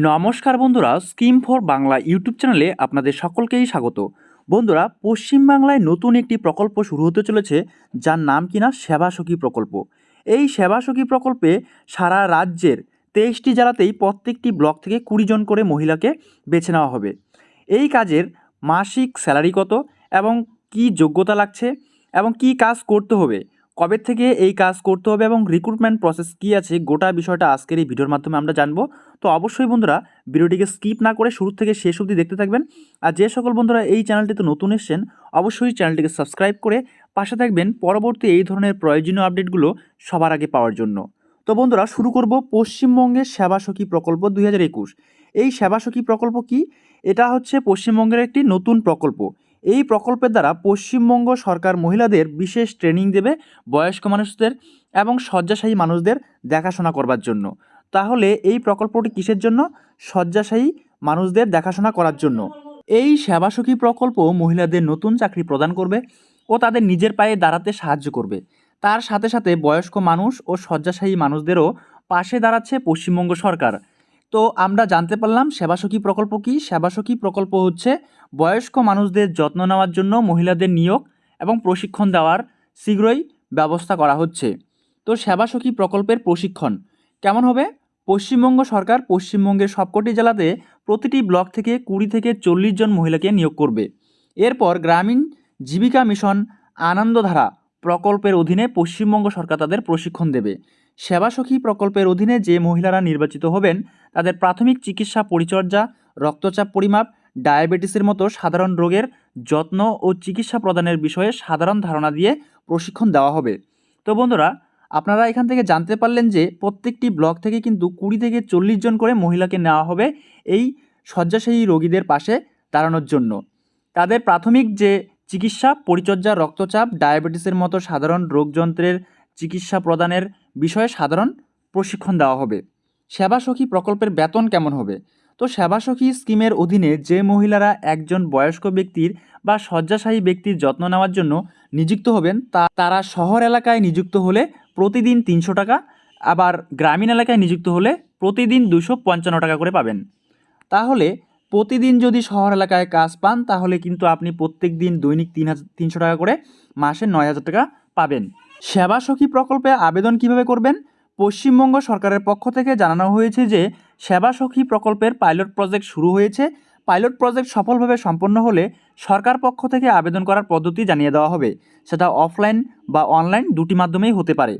নমস্কার বন্ধুরা, scheme for Bangla YouTube চ্যানেলে আপনাদের সকলকেই স্বাগত। বন্ধুরা, পশ্চিমবাংলায় নতুন একটি প্রকল্প শুরু হতে চলেছে, যার নাম কিনা সেবা সখী প্রকল্প। এই সেবা সখী প্রকল্পে সারা রাজ্যের 23টি জেলাতেই প্রত্যেকটি ব্লক থেকে 20 জন করে মহিলাকে বেছে নেওয়া হবে। এই কাজের মাসিক স্যালারি কত এবং কি যোগ্যতা লাগছে এবং কি কাজ করতে হবে, কবে থেকে এই কাজ করতে হবে এবং রিক্রুটমেন্ট প্রসেস কী আছে, গোটা বিষয়টা আজকের এই ভিডিওর মাধ্যমে আমরা জানবো। তো অবশ্যই বন্ধুরা, ভিডিওটিকে স্কিপ না করে শুরু থেকে শেষ অবধি দেখতে থাকবেন। আর যে সকল বন্ধুরা এই চ্যানেলটিতে নতুন এসেছেন, অবশ্যই চ্যানেলটিকে সাবস্ক্রাইব করে পাশে থাকবেন পরবর্তী এই ধরনের প্রয়োজনীয় আপডেটগুলো সবার আগে পাওয়ার জন্য। তো বন্ধুরা, শুরু করব পশ্চিমবঙ্গের সেবা সখী প্রকল্প 2021। এই সেবা সখী প্রকল্প কি? এটা হচ্ছে পশ্চিমবঙ্গের একটি নতুন প্রকল্প। এই প্রকল্পের দ্বারা পশ্চিমবঙ্গ সরকার মহিলাদের বিশেষ ট্রেনিং দেবে বয়স্ক মানুষদের এবং শয্যাশায়ী মানুষদের দেখাশোনা করবার জন্য। তাহলে এই প্রকল্পটি কিসের জন্য? শয্যাশায়ী মানুষদের দেখাশোনা করার জন্য। এই সেবা সখী প্রকল্প মহিলাদের নতুন চাকরি প্রদান করবে ও তাদের নিজের পায়ে দাঁড়াতে সাহায্য করবে। তার সাথে সাথে বয়স্ক মানুষ ও শয্যাশায়ী মানুষদেরও পাশে দাঁড়াচ্ছে পশ্চিমবঙ্গ সরকার। তো আমরা জানতে পারলাম সেবা সখী প্রকল্প কী। সেবা সখী প্রকল্প হচ্ছে বয়স্ক মানুষদের যত্ন নেওয়ার জন্য মহিলাদের নিয়োগ এবং প্রশিক্ষণ দেওয়ার শীঘ্রই ব্যবস্থা করা হচ্ছে। তো সেবা সখী প্রকল্পের প্রশিক্ষণ কেমন হবে? পশ্চিমবঙ্গ সরকার পশ্চিমবঙ্গের সবকটি জেলাতে প্রতিটি ব্লক থেকে 20 থেকে 40 জন মহিলাকে নিয়োগ করবে। এরপর গ্রামীণ জীবিকা মিশন আনন্দধারা প্রকল্পের অধীনে পশ্চিমবঙ্গ সরকার তাদের প্রশিক্ষণ দেবে। সেবা সখী প্রকল্পের অধীনে যে মহিলারা নির্বাচিত হবেন, তাদের প্রাথমিক চিকিৎসা পরিচর্যা, রক্তচাপ পরিমাপ, ডায়াবেটিসের মতো সাধারণ রোগের যত্ন ও চিকিৎসা প্রদানের বিষয়ে সাধারণ ধারণা দিয়ে প্রশিক্ষণ দেওয়া হবে। তো বন্ধুরা, আপনারা এখান থেকে জানতে পারলেন যে প্রত্যেকটি ব্লক থেকে কিন্তু 20 থেকে 40 জন করে মহিলাকে নেওয়া হবে এই শয্যাশায়ী রোগীদের পাশে দাঁড়ানোর জন্য। তাদের প্রাথমিক যে চিকিৎসা পরিচর্যা, রক্তচাপ, ডায়াবেটিসের মতো সাধারণ রোগযন্ত্রের চিকিৎসা প্রদানের বিষয়ে সাধারণ প্রশিক্ষণ দেওয়া হবে। সেবা সখী প্রকল্পের বেতন কেমন হবে? তো সেবা সখী স্কিমের অধীনে যে মহিলারা একজন বয়স্ক ব্যক্তির বা শয্যাশায়ী ব্যক্তির যত্ন নেওয়ার জন্য নিযুক্ত হবেন, তারা শহর এলাকায় নিযুক্ত হলে প্রতিদিন 300 টাকা, আবার গ্রামীণ এলাকায় নিযুক্ত হলে প্রতিদিন 255 টাকা করে পাবেন। তাহলে প্রতিদিন যদি শহর এলাকায় কাজ পান, তাহলে কিন্তু আপনি প্রত্যেক দিন দৈনিক 300 টাকা করে, মাসে 9000 টাকা পাবেন। সেবা সখী প্রকল্পে আবেদন কিভাবে করবেন? পশ্চিমবঙ্গ সরকারের পক্ষ থেকে জানানো হয়েছে যে সেবা সখী প্রকল্পের পাইলট প্রজেক্ট শুরু হয়েছে। পাইলট প্রজেক্ট সফলভাবে সম্পন্ন হলে সরকার পক্ষ থেকে আবেদন করার পদ্ধতি জানিয়ে দেওয়া হবে। সেটা অফলাইন বা অনলাইন দুটি মাধ্যমেই হতে পারে।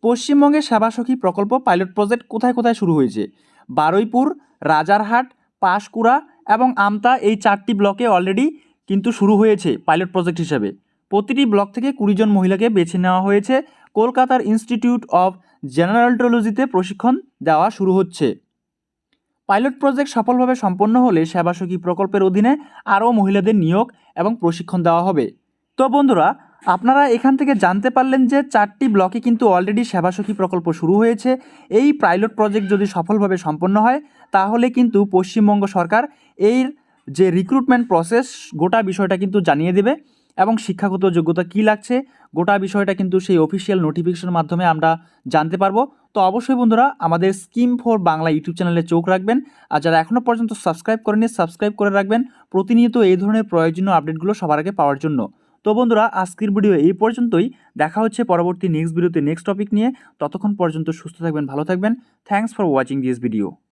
পশ্চিমবঙ্গের সেবা সখী প্রকল্প পাইলট প্রজেক্ট কোথায় কোথায় শুরু হয়েছে? বারুইপুর, রাজারহাট, পাঁশকুড়া এবং আমতা, এই 4টি ব্লকে অলরেডি কিন্তু শুরু হয়েছে পাইলট প্রজেক্ট হিসাবে। প্রতিটি ব্লক থেকে 20 জন মহিলাকে বেছে নেওয়া হয়েছে। কলকাতার ইনস্টিটিউট অফ জেনারেলটোলজিতে প্রশিক্ষণ দেওয়া শুরু হচ্ছে। পাইলট প্রজেক্ট সফলভাবে সম্পন্ন হলে সেবা সখী প্রকল্পের অধীনে আরও মহিলাদের নিয়োগ এবং প্রশিক্ষণ দেওয়া হবে। তো বন্ধুরা, আপনারা এখান থেকে জানতে পারলেন যে 4টি ব্লকে কিন্তু অলরেডি সেবা সখী প্রকল্প শুরু হয়েছে। এই পাইলট প্রজেক্ট যদি সফলভাবে সম্পন্ন হয়, তাহলে কিন্তু পশ্চিমবঙ্গ সরকার এর যে রিক্রুটমেন্ট প্রসেস, গোটা বিষয়টা কিন্তু জানিয়ে দেবে এবং শিক্ষাগত যোগ্যতা কী লাগছে, গোটা বিষয়টা কিন্তু সেই অফিসিয়াল নোটিফিকেশনের মাধ্যমে আমরা জানতে পারবো। তো অবশ্যই বন্ধুরা, আমাদের স্কিম ফর বাংলা ইউটিউব চ্যানেলে চোখ রাখবেন। আর যারা এখনও পর্যন্ত সাবস্ক্রাইব করেনি, সাবস্ক্রাইব করে রাখবেন প্রতিনিয়ত এই ধরনের প্রয়োজনীয় আপডেটগুলো সবার আগে পাওয়ার জন্য। তো বন্ধুরা, আজকের ভিডিও এই পর্যন্তই। দেখা হচ্ছে পরবর্তী নেক্সট ভিডিওতে নেক্সট টপিক নিয়ে। ততক্ষণ পর্যন্ত সুস্থ থাকবেন, ভালো থাকবেন। Thanks for watching this video.